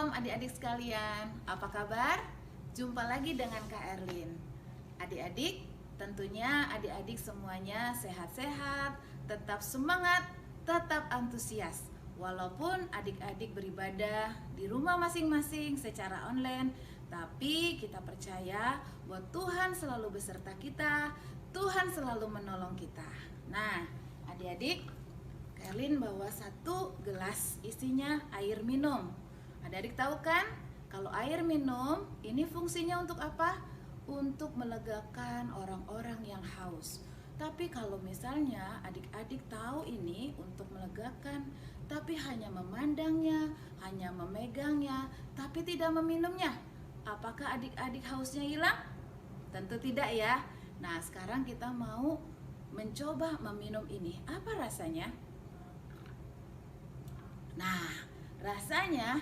Shalom adik-adik sekalian, apa kabar? Jumpa lagi dengan Kak Erlin. Adik-adik, tentunya adik-adik semuanya sehat-sehat, tetap semangat, tetap antusias. Walaupun adik-adik beribadah di rumah masing-masing secara online, tapi kita percaya bahwa Tuhan selalu beserta kita, Tuhan selalu menolong kita. Nah, adik-adik, Kak Erlin bawa 1 gelas isinya air minum. Adik-adik tahu kan, kalau air minum ini fungsinya untuk apa? Untuk melegakan orang-orang yang haus. Tapi kalau misalnya adik-adik tahu ini untuk melegakan, tapi hanya memandangnya, hanya memegangnya, tapi tidak meminumnya, apakah adik-adik hausnya hilang? Tentu tidak ya. Nah, sekarang kita mau mencoba meminum ini. Apa rasanya? Nah, rasanya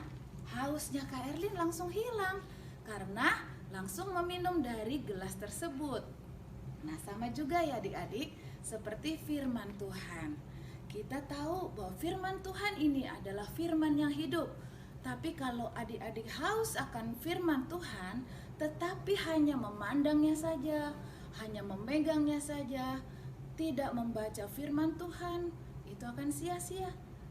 hausnya Kak Erlin langsung hilang karena langsung meminum dari gelas tersebut. Nah, sama juga ya adik-adik, seperti firman Tuhan. Kita tahu bahwa firman Tuhan ini adalah firman yang hidup. Tapi kalau adik-adik haus akan firman Tuhan, tetapi hanya memandangnya saja, hanya memegangnya saja, tidak membaca firman Tuhan, itu akan sia-sia.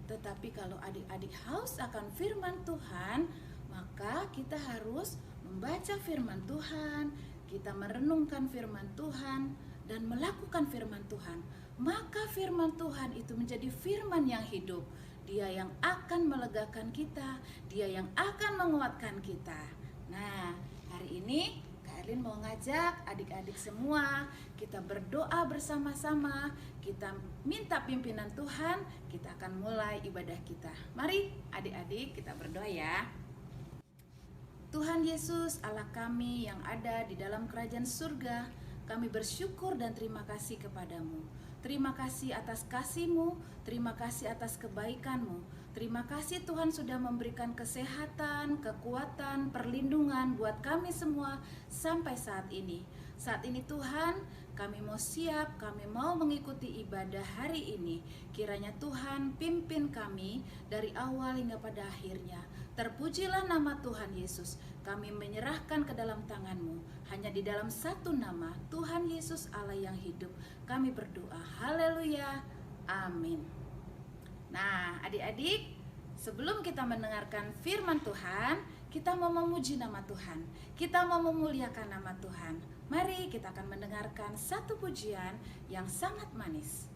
Tetapi kalau adik-adik haus akan firman Tuhan, maka kita harus membaca firman Tuhan, kita merenungkan firman Tuhan, dan melakukan firman Tuhan. Maka firman Tuhan itu menjadi firman yang hidup. Dia yang akan melegakan kita, dia yang akan menguatkan kita. Nah, hari ini Kak Erlin mau ngajak adik-adik semua, kita berdoa bersama-sama, kita minta pimpinan Tuhan, kita akan mulai ibadah kita. Mari adik-adik kita berdoa ya. Tuhan Yesus, Allah kami yang ada di dalam kerajaan surga, kami bersyukur dan terima kasih kepadamu. Terima kasih atas kasih-Mu, terima kasih atas kebaikan-Mu. Terima kasih Tuhan sudah memberikan kesehatan, kekuatan, perlindungan buat kami semua sampai saat ini. Saat ini Tuhan, kami mau siap, kami mau mengikuti ibadah hari ini. Kiranya Tuhan pimpin kami dari awal hingga pada akhirnya. Terpujilah nama Tuhan Yesus. Kami menyerahkan ke dalam tangan-Mu. Hanya di dalam satu nama, Tuhan Yesus Allah yang hidup, kami berdoa. Haleluya. Amin. Nah, adik-adik, sebelum kita mendengarkan firman Tuhan, kita mau memuji nama Tuhan. Kita mau memuliakan nama Tuhan. Mari kita akan mendengarkan satu pujian yang sangat manis.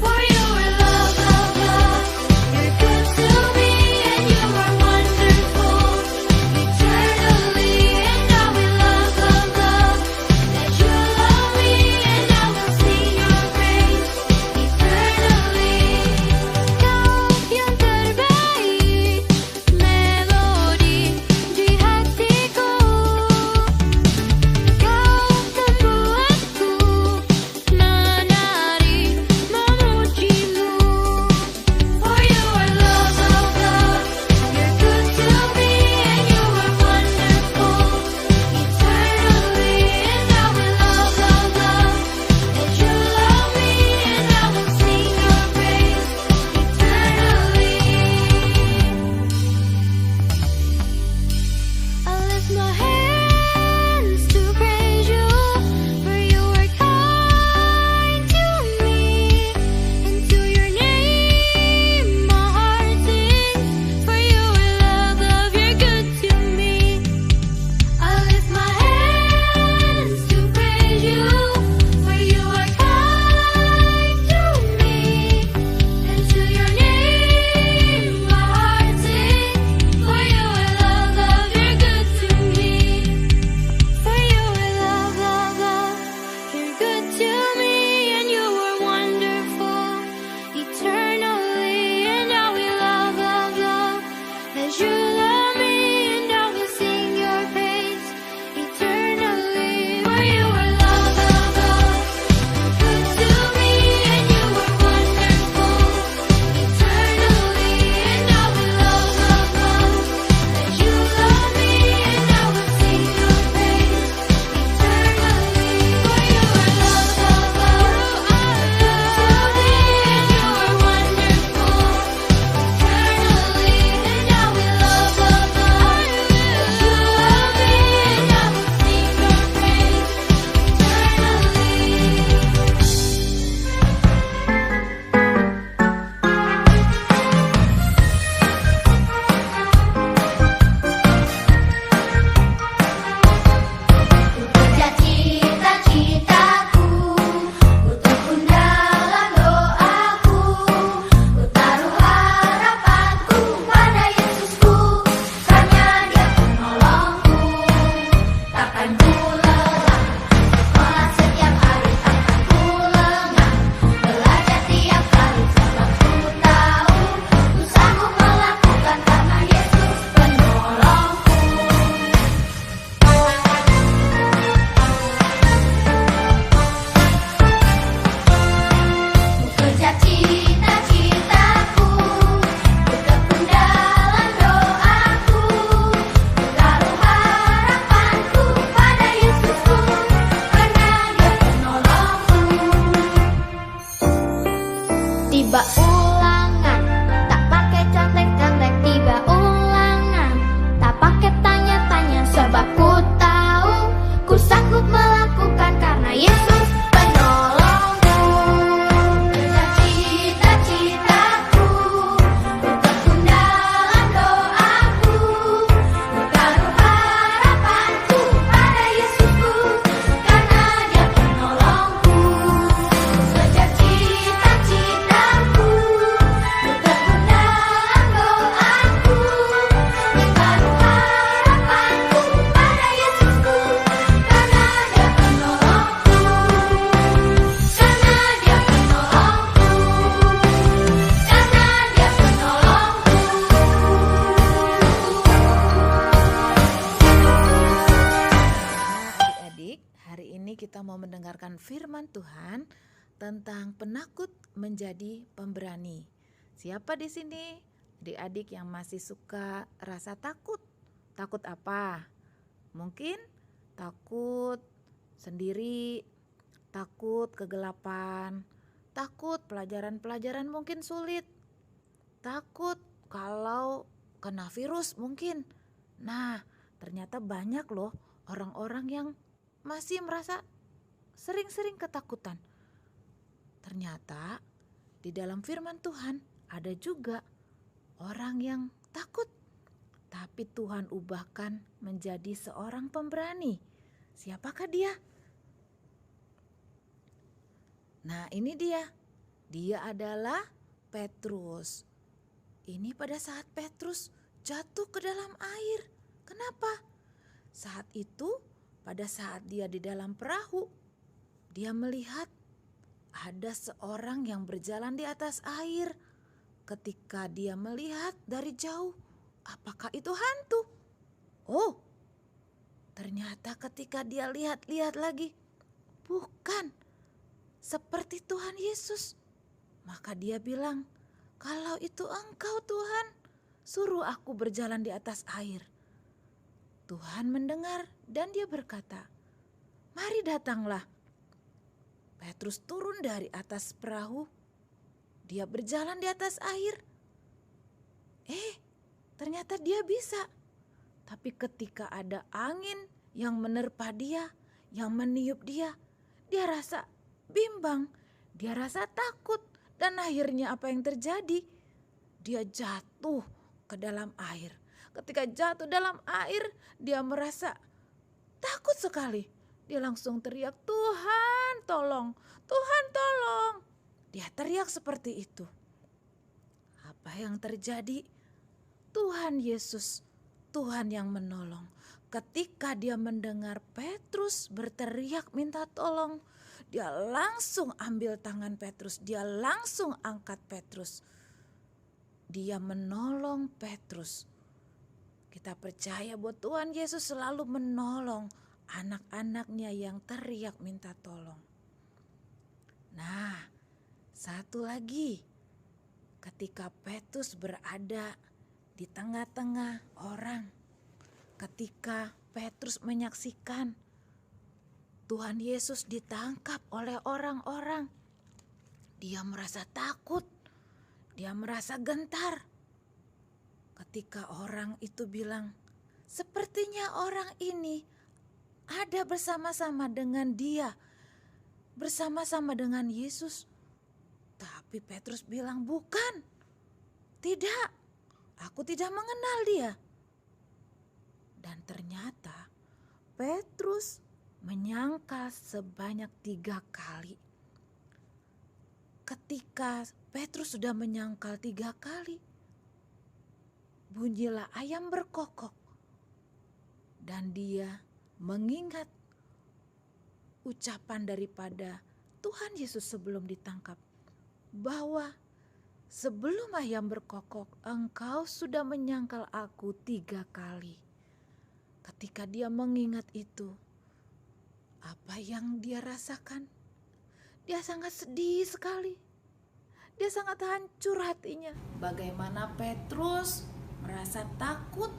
For your love, love, love, you're good to me and you are ini kita mau mendengarkan firman Tuhan tentang penakut menjadi pemberani. Siapa di sini adik-adik yang masih suka rasa takut? Takut apa? Mungkin takut sendiri, takut kegelapan, takut pelajaran-pelajaran mungkin sulit, takut kalau kena virus mungkin. Nah, ternyata banyak loh orang-orang yang masih merasa sering-sering ketakutan. Ternyata di dalam firman Tuhan ada juga orang yang takut, tapi Tuhan ubahkan menjadi seorang pemberani. Siapakah dia? Nah, ini dia. Dia adalah Petrus. Ini pada saat Petrus jatuh ke dalam air. Kenapa? Saat itu, pada saat dia di dalam perahu, dia melihat ada seorang yang berjalan di atas air. Ketika dia melihat dari jauh, apakah itu hantu? Oh, ternyata ketika dia lihat-lihat lagi, bukan, seperti Tuhan Yesus. Maka dia bilang, "Kalau itu Engkau Tuhan, suruh aku berjalan di atas air." Tuhan mendengar dan dia berkata, "Mari datanglah." Petrus turun dari atas perahu. Dia berjalan di atas air. Ternyata dia bisa. Tapi ketika ada angin yang menerpa dia, yang meniup dia, dia rasa bimbang, dia rasa takut. Dan akhirnya apa yang terjadi? Dia jatuh ke dalam air. Ketika jatuh dalam air, dia merasa takut sekali. Dia langsung teriak, "Tuhan tolong, Tuhan tolong." Dia teriak seperti itu. Apa yang terjadi? Tuhan Yesus, Tuhan yang menolong. Ketika dia mendengar Petrus berteriak minta tolong, dia langsung ambil tangan Petrus, dia langsung angkat Petrus. Dia menolong Petrus. Kita percaya bahwa Tuhan Yesus selalu menolong anak-anaknya yang teriak minta tolong. Nah, satu lagi, ketika Petrus berada di tengah-tengah orang, ketika Petrus menyaksikan Tuhan Yesus ditangkap oleh orang-orang, dia merasa takut, dia merasa gentar. Ketika orang itu bilang, "Sepertinya orang ini ada bersama-sama dengan dia, bersama-sama dengan Yesus." Tapi Petrus bilang, "Bukan, tidak, aku tidak mengenal dia." Dan ternyata Petrus menyangkal sebanyak 3 kali. Ketika Petrus sudah menyangkal 3 kali, bunyilah ayam berkokok. Dan dia mengingat ucapan daripada Tuhan Yesus sebelum ditangkap, bahwa sebelum ayam berkokok, engkau sudah menyangkal aku 3 kali. Ketika dia mengingat itu, apa yang dia rasakan? Dia sangat sedih sekali. Dia sangat hancur hatinya. Bagaimana Petrus merasa takut.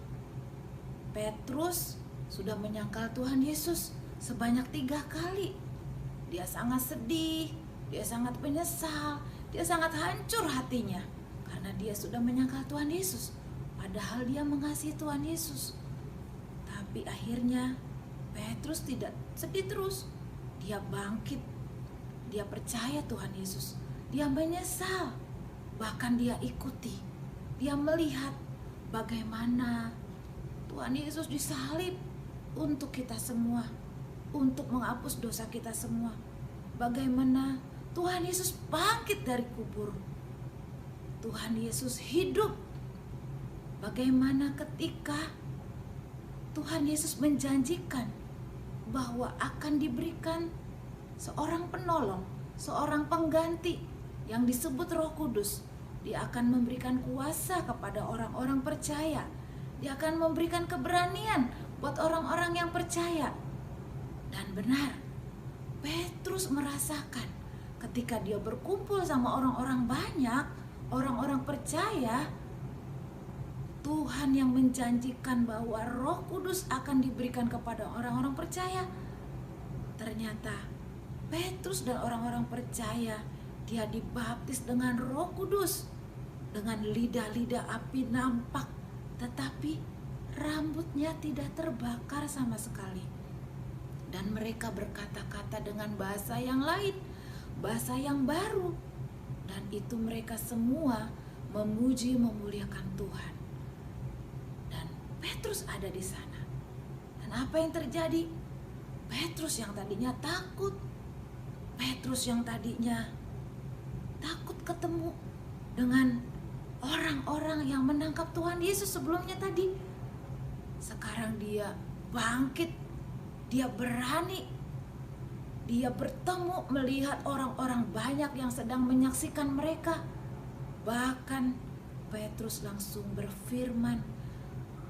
Petrus sudah menyangkal Tuhan Yesus sebanyak 3 kali. Dia sangat sedih, dia sangat menyesal, dia sangat hancur hatinya. Karena dia sudah menyangkal Tuhan Yesus. Padahal dia mengasihi Tuhan Yesus. Tapi akhirnya Petrus tidak sedih terus. Dia bangkit. Dia percaya Tuhan Yesus. Dia menyesal. Bahkan dia ikuti. Dia melihat bagaimana Tuhan Yesus disalib untuk kita semua, untuk menghapus dosa kita semua. Bagaimana Tuhan Yesus bangkit dari kubur. Tuhan Yesus hidup. Bagaimana ketika Tuhan Yesus menjanjikan bahwa akan diberikan seorang penolong, seorang pengganti yang disebut Roh Kudus. Dia akan memberikan kuasa kepada orang-orang percaya. Dia akan memberikan keberanian buat orang-orang yang percaya. Dan benar, Petrus merasakan ketika dia berkumpul sama orang-orang banyak, orang-orang percaya, Tuhan yang menjanjikan bahwa Roh Kudus akan diberikan kepada orang-orang percaya. Ternyata Petrus dan orang-orang percaya, dia dibaptis dengan Roh Kudus, dengan lidah-lidah api nampak, tetapi rambutnya tidak terbakar sama sekali. Dan mereka berkata-kata dengan bahasa yang lain, bahasa yang baru. Dan itu mereka semua memuji memuliakan Tuhan. Dan Petrus ada di sana. Dan apa yang terjadi? Petrus yang tadinya takut, Petrus yang tadinya takut ketemu dengan orang-orang yang menangkap Tuhan Yesus sebelumnya tadi, sekarang dia bangkit, dia berani, dia bertemu melihat orang-orang banyak yang sedang menyaksikan mereka. Bahkan Petrus langsung berfirman,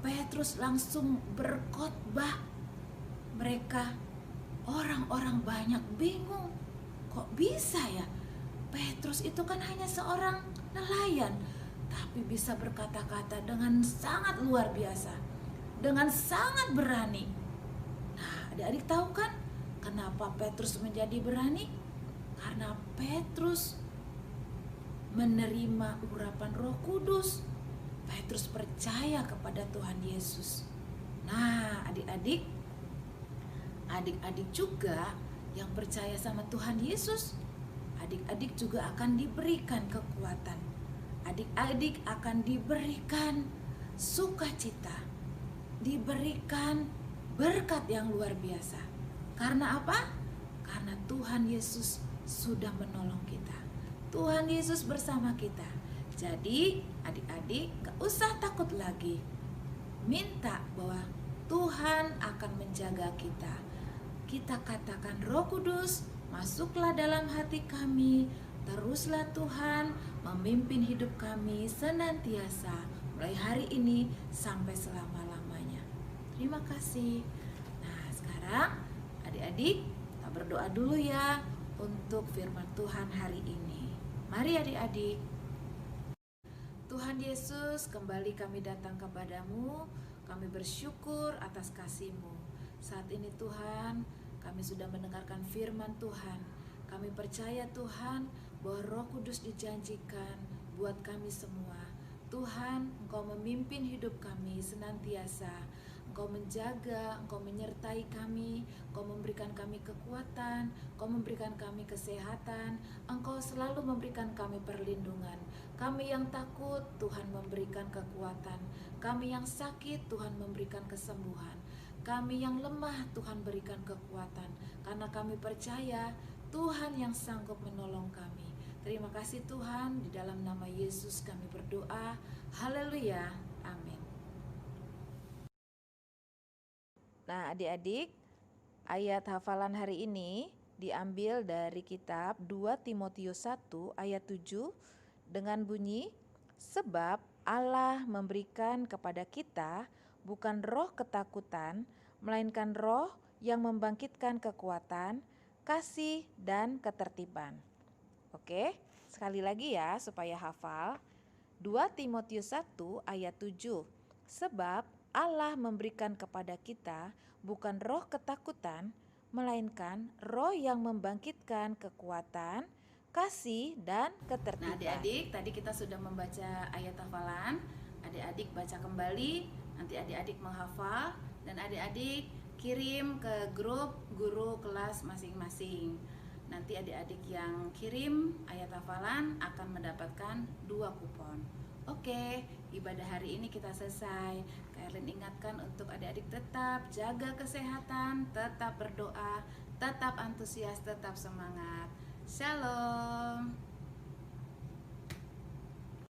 Petrus langsung berkhotbah. Mereka, orang-orang banyak bingung, kok bisa ya? Petrus itu kan hanya seorang nelayan, tapi bisa berkata-kata dengan sangat luar biasa, dengan sangat berani. Nah, adik-adik tahu kan kenapa Petrus menjadi berani? Karena Petrus menerima urapan Roh Kudus. Petrus percaya kepada Tuhan Yesus. Nah, adik-adik juga yang percaya sama Tuhan Yesus, adik-adik juga akan diberikan kekuatan. Adik-adik akan diberikan sukacita, diberikan berkat yang luar biasa. Karena apa? Karena Tuhan Yesus sudah menolong kita. Tuhan Yesus bersama kita. Jadi adik-adik gak usah takut lagi. Minta bahwa Tuhan akan menjaga kita. Kita katakan, Roh Kudus, masuklah dalam hati kami. Teruslah Tuhan memimpin hidup kami senantiasa, mulai hari ini sampai selama-lamanya. Terima kasih. Nah, sekarang adik-adik kita berdoa dulu ya untuk firman Tuhan hari ini. Mari adik-adik. Tuhan Yesus, kembali kami datang kepadamu. Kami bersyukur atas kasih-Mu. Saat ini Tuhan, kami sudah mendengarkan firman Tuhan. Kami percaya Tuhan bahwa Roh Kudus dijanjikan buat kami semua. Tuhan, Engkau memimpin hidup kami senantiasa. Engkau menjaga, Engkau menyertai kami, Engkau memberikan kami kekuatan, Engkau memberikan kami kesehatan, Engkau selalu memberikan kami perlindungan. Kami yang takut, Tuhan memberikan kekuatan. Kami yang sakit, Tuhan memberikan kesembuhan. Kami yang lemah, Tuhan berikan kekuatan. Karena kami percaya Tuhan yang sanggup menolong kami. Terima kasih Tuhan, di dalam nama Yesus kami berdoa. Haleluya, amin. Nah, adik-adik, ayat hafalan hari ini diambil dari kitab 2 Timotius 1 ayat 7 dengan bunyi, sebab Allah memberikan kepada kita bukan roh ketakutan, melainkan roh yang membangkitkan kekuatan, kasih, dan ketertiban. Oke, sekali lagi ya supaya hafal. 2 Timotius 1 ayat 7, sebab Allah memberikan kepada kita bukan roh ketakutan, melainkan roh yang membangkitkan kekuatan, kasih, dan ketertiban. Nah, adik-adik, tadi kita sudah membaca ayat hafalan. Adik-adik baca kembali, nanti adik-adik menghafal, dan adik-adik kirim ke grup guru kelas masing-masing. Nanti adik-adik yang kirim ayat hafalan akan mendapatkan 2 kupon. Oke, ibadah hari ini kita selesai. Kalian ingatkan untuk adik-adik tetap jaga kesehatan, tetap berdoa, tetap antusias, tetap semangat. Shalom.